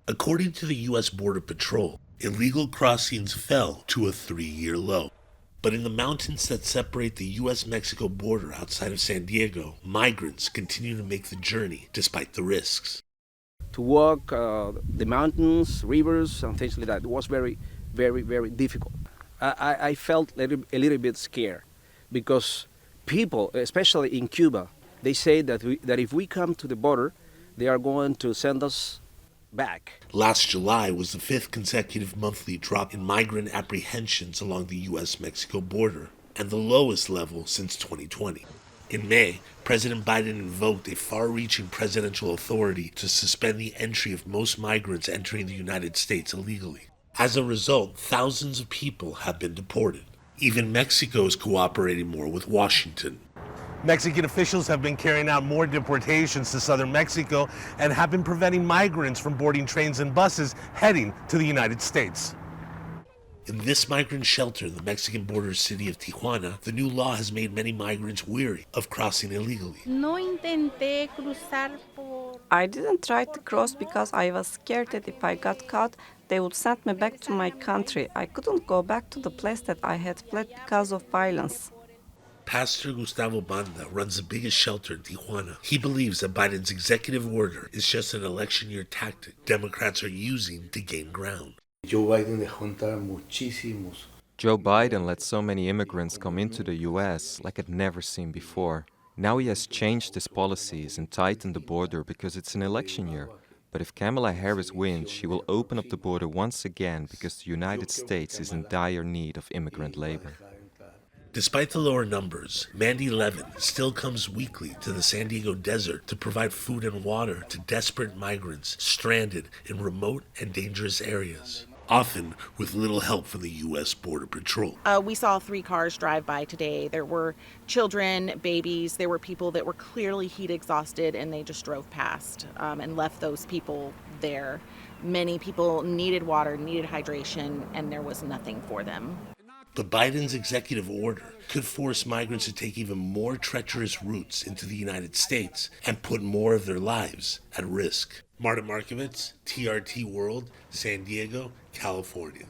According to the U.S. Border Patrol, illegal crossings fell to a 3-year low. But in the mountains that separate the U.S.-Mexico border outside of San Diego, migrants continue to make the journey despite the risks. To walk the mountains, rivers, and things like that, it was very, very, very difficult. I felt a little bit scared because people, especially in Cuba, they say that if we come to the border, they are going to send us back. Last July was the 5th consecutive monthly drop in migrant apprehensions along the U.S.-Mexico border, and the lowest level since 2020. In May, President Biden invoked a far-reaching presidential authority to suspend the entry of most migrants entering the United States illegally. As a result, thousands of people have been deported. Even Mexico is cooperating more with Washington. Mexican officials have been carrying out more deportations to southern Mexico and have been preventing migrants from boarding trains and buses heading to the United States. In this migrant shelter in the Mexican border city of Tijuana, the new law has made many migrants weary of crossing illegally. I didn't try to cross because I was scared that if I got caught, they would send me back to my country. I couldn't go back to the place that I had fled because of violence. Pastor Gustavo Banda runs the biggest shelter in Tijuana. He believes that Biden's executive order is just an election year tactic Democrats are using to gain ground. Joe Biden let so many immigrants come into the U.S. like I'd never seen before. Now he has changed his policies and tightened the border because it's an election year. But if Kamala Harris wins, she will open up the border once again because the United States is in dire need of immigrant labor. Despite the lower numbers, Mandy Levin still comes weekly to the San Diego desert to provide food and water to desperate migrants stranded in remote and dangerous areas, often with little help from the U.S. Border Patrol. We saw 3 cars drive by today. There were children, babies, there were people that were clearly heat exhausted, and they just drove past and left those people there. Many people needed water, needed hydration, and there was nothing for them. But Biden's executive order could force migrants to take even more treacherous routes into the United States and put more of their lives at risk. Markovits, TRT World, San Diego, California.